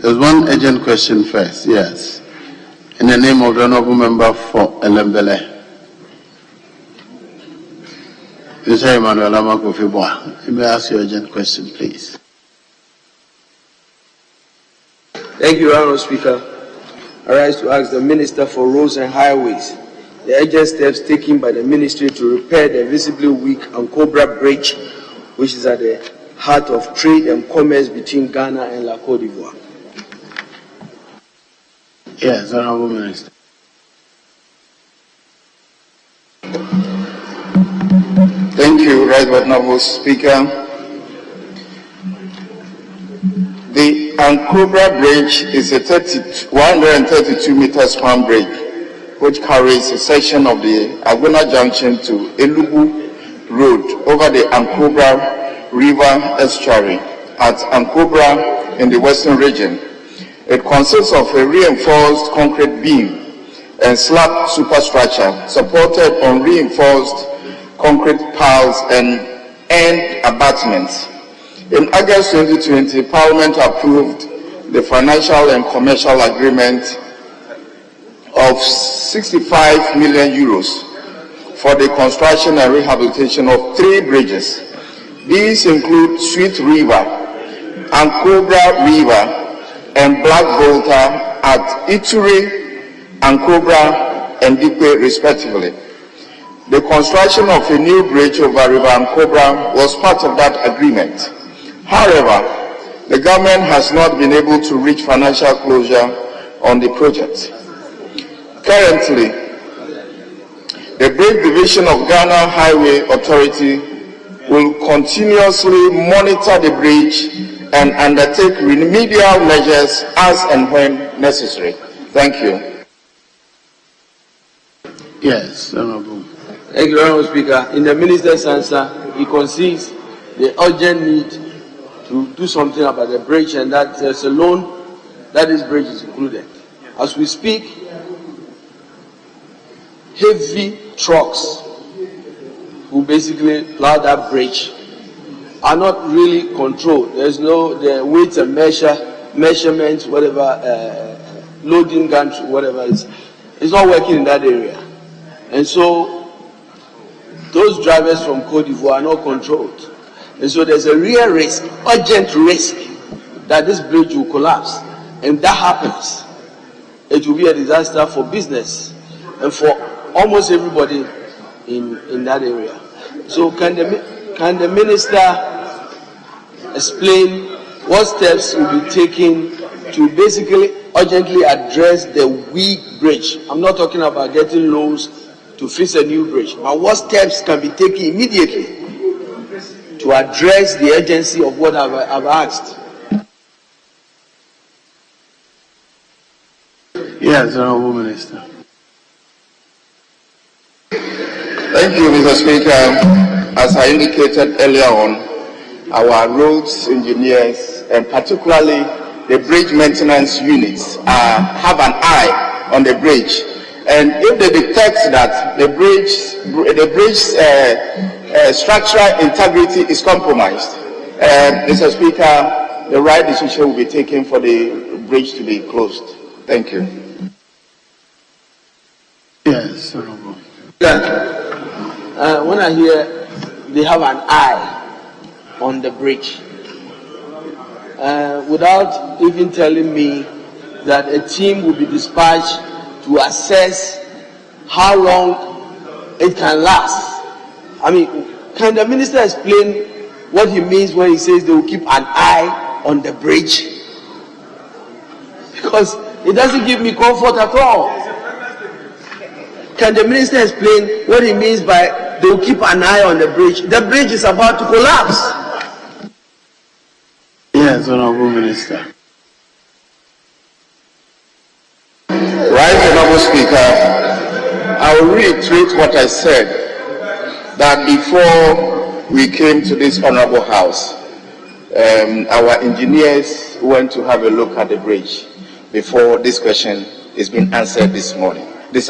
There's one urgent question first, yes. In the name of the Honorable Member for Elembele. Mr. Emmanuel Armah-Kofi Buah, you may ask your urgent question, please. Thank you, Honourable Speaker. I rise to ask the Minister for Roads and Highways the urgent steps taken by the Ministry to repair the visibly weak Ankobra Bridge, which is at the heart of trade and commerce between Ghana and La Côte. Yes, Honourable Minister. Thank you, Right Honourable Speaker. The Ankobra Bridge is a 132 meter span bridge which carries a section of the Agona Junction to Elugu Road over the Ankobra River estuary at Ankobra in the Western region. It consists of a reinforced concrete beam and slab superstructure supported on reinforced concrete piles and end abutments. In August 2020, Parliament approved the financial and commercial agreement of 65 million euros for the construction and rehabilitation of 3 bridges. These include Sweet River, Ankobra River, and Black Volta at Ituri, Ankobra, and Dikwe, respectively. The construction of a new bridge over River Ankobra was part of that agreement. However, the government has not been able to reach financial closure on the project. Currently, the Bridge Division of Ghana Highway Authority will continuously monitor the bridge and undertake remedial measures as and when necessary. Thank you. Yes, Honourable. Thank you, Honourable Speaker. In the Minister's answer, he concedes the urgent need to do something about the bridge, and that there's a loan that this bridge is included. As we speak, heavy trucks who basically plow that bridge are not really controlled. There's no the weight and measurements, whatever, loading gantry, whatever it's not working in that area. And so those drivers from Côte d'Ivoire are not controlled. And so there's a real risk, urgent risk, that this bridge will collapse. And that happens, it will be a disaster for business and for almost everybody in that area. So can the minister explain what steps will be taken to basically urgently address the weak bridge? I'm not talking about getting loans to fix a new bridge, but what steps can be taken immediately to address the urgency of what I've asked? Yes, Honourable Minister. Thank you, Mr. Speaker. As I indicated earlier on, our roads engineers and particularly the bridge maintenance units have an eye on the bridge. And if they detect that the bridge's structural integrity is compromised, Mr. Speaker, the right decision will be taken for the bridge to be closed. Thank you. Yes, Honourable. When I hear they have an eye on the bridge, without even telling me that a team will be dispatched to assess how long it can last. I mean, can the minister explain what he means when he says they will keep an eye on the bridge? Because it doesn't give me comfort at all. Can the minister explain what he means by they will keep an eye on the bridge? The bridge is about to collapse. Yes, Honourable Minister. Right, Honourable Speaker, I will reiterate what I said, that before we came to this Honourable House, our engineers went to have a look at the bridge before this question is being answered this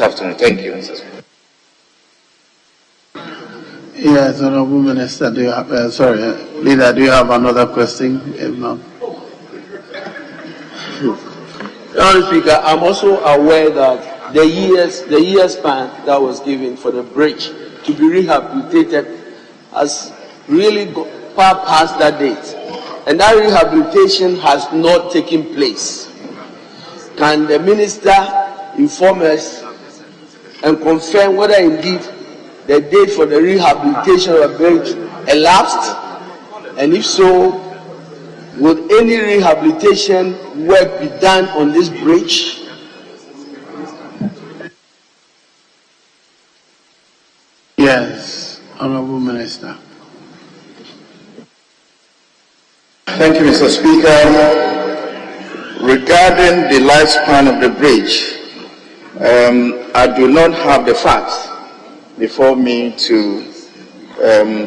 afternoon. Thank you, Mr. Speaker. Yes, Honourable Minister, do you have, Leader, do you have another question? If not. Mr. Speaker, I'm also aware that the year span that was given for the bridge to be rehabilitated has really far past that date, and that rehabilitation has not taken place. Can the minister inform us and confirm whether indeed the date for the rehabilitation of the bridge elapsed, and if so, would any rehabilitation work be done on this bridge? Yes, Honorable Minister. Thank you, Mr. Speaker. Regarding the lifespan of the bridge, I do not have the facts before me to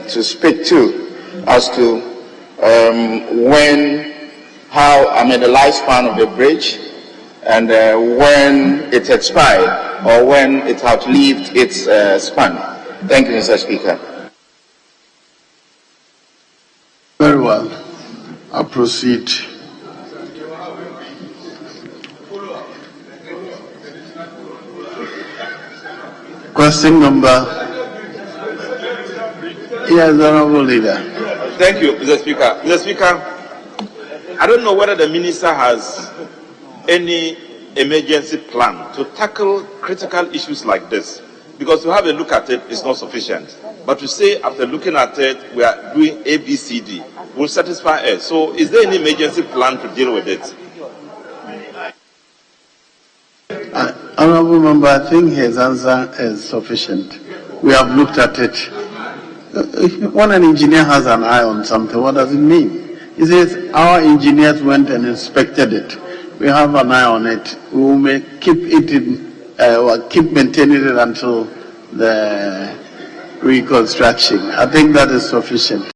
speak to as to the lifespan of the bridge and when it expired or when it outlived its span. Thank you, Mr. Speaker. Very well. I'll proceed. Question number. Yes, Honorable Leader. Thank you, Mr. Speaker. Mr. Speaker, I don't know whether the minister has any emergency plan to tackle critical issues like this, because to have a look at it is not sufficient. But to say after looking at it, we are doing A, B, C, D will satisfy us. So is there any emergency plan to deal with it? Honorable Member, I think his answer is sufficient. We have looked at it. When an engineer has an eye on something, what does it mean? He says, our engineers went and inspected it. We have an eye on it. We will keep maintaining it until the reconstruction. I think that is sufficient.